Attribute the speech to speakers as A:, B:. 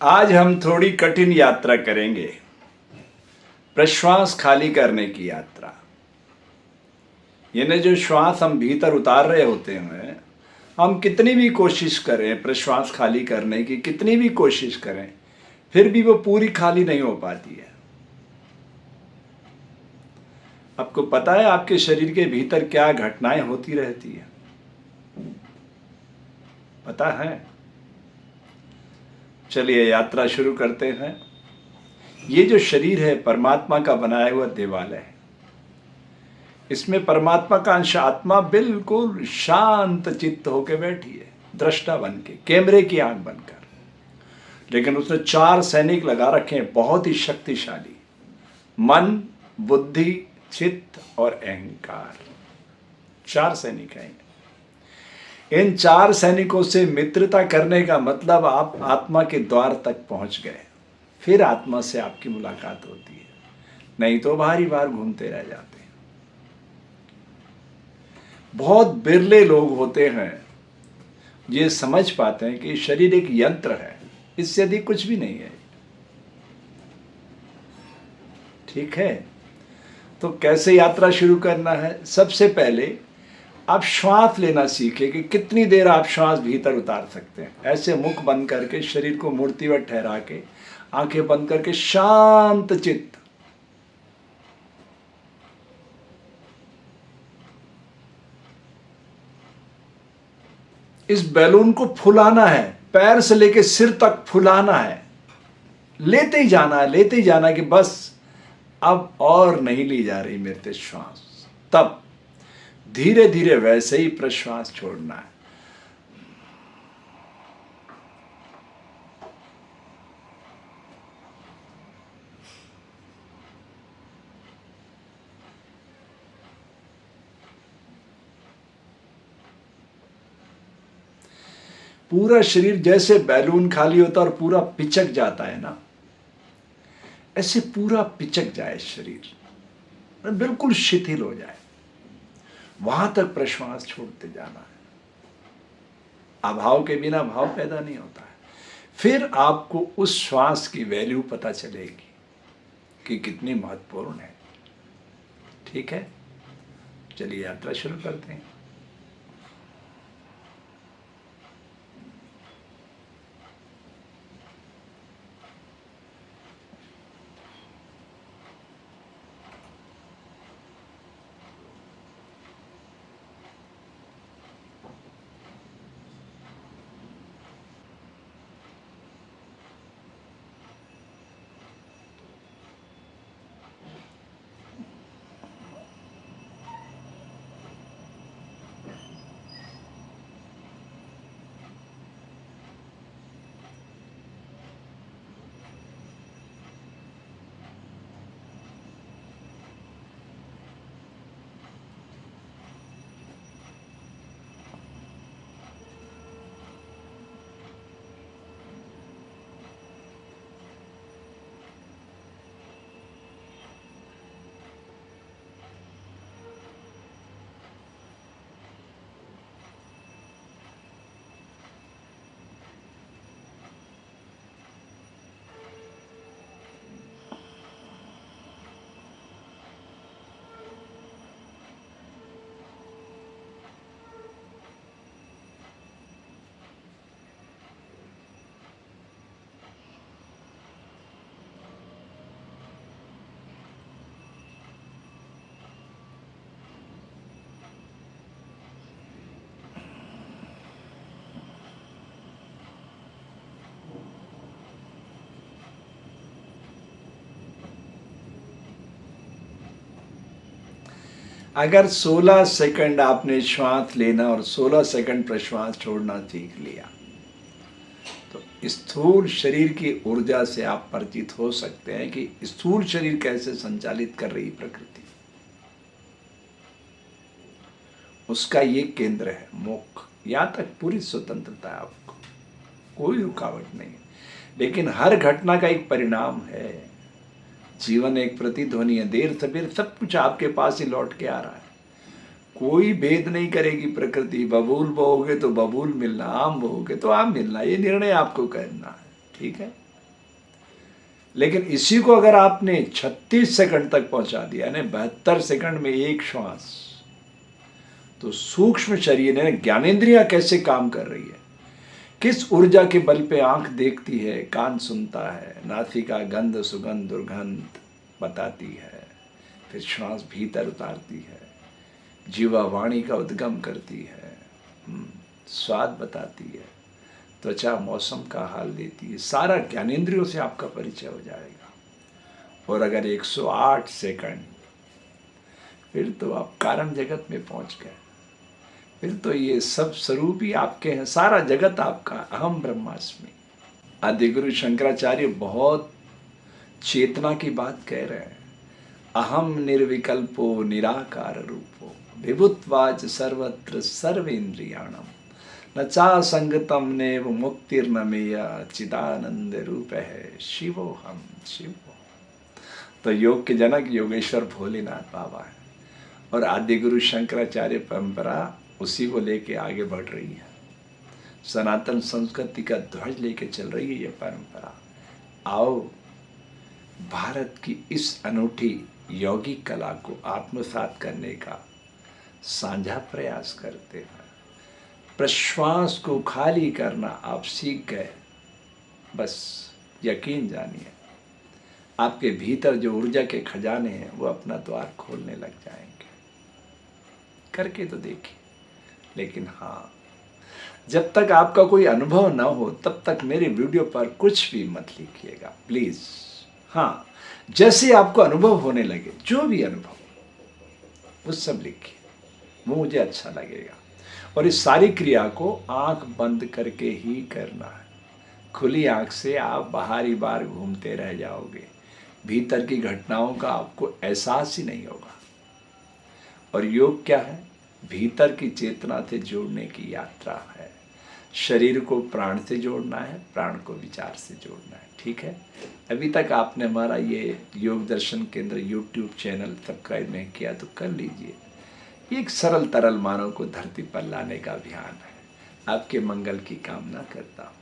A: आज हम थोड़ी कठिन यात्रा करेंगे, प्रश्वास खाली करने की यात्रा। यानी जो श्वास हम भीतर उतार रहे होते हैं, हम कितनी भी कोशिश करें प्रश्वास खाली करने की, कितनी भी कोशिश करें, फिर भी वो पूरी खाली नहीं हो पाती है। आपको पता है आपके शरीर के भीतर क्या घटनाएं होती रहती है? पता है? चलिए यात्रा शुरू करते हैं। ये जो शरीर है परमात्मा का बनाया हुआ देवालय है। इसमें परमात्मा का अंश आत्मा बिल्कुल शांत चित्त होकर बैठी है, दृष्टा बन के, कैमरे की आंख बनकर। लेकिन उसने 4 सैनिक लगा रखे हैं, बहुत ही शक्तिशाली। मन, बुद्धि, चित्त और अहंकार, 4 सैनिक हैं। इन 4 सैनिकों से मित्रता करने का मतलब आप आत्मा के द्वार तक पहुंच गए, फिर आत्मा से आपकी मुलाकात होती है, नहीं तो बाहर ही बाहर घूमते रह जाते हैं। बहुत बिरले लोग होते हैं ये समझ पाते हैं कि शरीर एक यंत्र है, इससे अधिक कुछ भी नहीं है। ठीक है, तो कैसे यात्रा शुरू करना है? सबसे पहले आप श्वास लेना सीखें कि कितनी देर आप श्वास भीतर उतार सकते हैं। ऐसे मुख बंद करके, शरीर को मूर्तिवत ठहरा के, आंखें बंद करके, शांत चित्त। इस बैलून को फुलाना है, पैर से लेके सिर तक फुलाना है, लेते ही जाना है, लेते ही जाना है कि बस अब और नहीं ली जा रही मेरे से श्वास। तब धीरे धीरे वैसे ही प्रश्वास छोड़ना है। पूरा शरीर जैसे बैलून खाली होता और पूरा पिचक जाता है ना, ऐसे पूरा पिचक जाए शरीर, बिल्कुल शिथिल हो जाए, वहां तक प्रश्वास छोड़ते जाना है। अभाव के बिना भाव पैदा नहीं होता है। फिर आपको उस श्वास की वैल्यू पता चलेगी कि कितनी महत्वपूर्ण है। ठीक है, चलिए यात्रा शुरू करते हैं। अगर 16 सेकंड आपने श्वास लेना और 16 सेकंड प्रश्वास छोड़ना सीख लिया, तो स्थूल शरीर की ऊर्जा से आप परिचित हो सकते हैं कि स्थूल शरीर कैसे संचालित कर रही प्रकृति। उसका ये केंद्र है मुख। यहां तक पूरी स्वतंत्रता है आपको, कोई रुकावट नहीं। लेकिन हर घटना का एक परिणाम है। जीवन एक प्रतिध्वनि है, देर सबेर सब कुछ आपके पास ही लौट के आ रहा है। कोई भेद नहीं करेगी प्रकृति। बबूल बोओगे तो बबूल मिलना, आम बोओगे तो आम मिलना, ये निर्णय आपको करना है। ठीक है, लेकिन इसी को अगर आपने 36 सेकंड तक पहुंचा दिया, यानी 72 सेकंड में एक श्वास, तो सूक्ष्म शरीर है, ज्ञानेंद्रियां कैसे काम कर रही है, किस ऊर्जा के बल पे आंख देखती है, कान सुनता है, नासिका गंध सुगंध दुर्गंध बताती है, फिर श्वास भीतर उतारती है, जीवा वाणी का उद्गम करती है, स्वाद बताती है, त्वचा मौसम का हाल देती है, सारा ज्ञानेंद्रियों से आपका परिचय हो जाएगा। और अगर 108 सेकंड, फिर तो आप कारण जगत में पहुंच गए, फिर तो ये सब स्वरूप ही आपके हैं, सारा जगत आपका, अहम ब्रह्मास्मि। आदि गुरु शंकराचार्य बहुत चेतना की बात कह रहे हैं। अहम निर्विकल्पो निराकार रूपो विभुत्वाच सर्वत्र सर्वेन्द्रियाणम न चा संगतम नेव मुक्तिर्न मेया चिदानंद रूप है शिवो हम शिव। तो योग के जनक योगेश्वर भोलेनाथ बाबा है, और आदि गुरु शंकराचार्य परंपरा उसी को लेके आगे बढ़ रही है। सनातन संस्कृति का ध्वज लेके चल रही है ये परंपरा। आओ भारत की इस अनूठी यौगिक कला को आत्मसात करने का साझा प्रयास करते हैं। प्रश्वास को खाली करना आप सीख गए, बस यकीन जानिए आपके भीतर जो ऊर्जा के खजाने हैं वो अपना द्वार खोलने लग जाएंगे। करके तो देखिए। लेकिन हाँ, जब तक आपका कोई अनुभव ना हो तब तक मेरे वीडियो पर कुछ भी मत लिखिएगा प्लीज। हाँ, जैसे आपको अनुभव होने लगे, जो भी अनुभव वो सब लिखिए, वो मुझे अच्छा लगेगा। और इस सारी क्रिया को आंख बंद करके ही करना है। खुली आंख से आप बाहरी बार घूमते रह जाओगे, भीतर की घटनाओं का आपको एहसास ही नहीं होगा। और योग क्या है? भीतर की चेतना से जोड़ने की यात्रा है। शरीर को प्राण से जोड़ना है, प्राण को विचार से जोड़ना है। ठीक है, अभी तक आपने हमारा ये योग दर्शन केंद्र यूट्यूब चैनल सब्सक्राइब नहीं किया तो कर लीजिए। ये एक सरल तरल मानव को धरती पर लाने का अभियान है। आपके मंगल की कामना करता हूँ।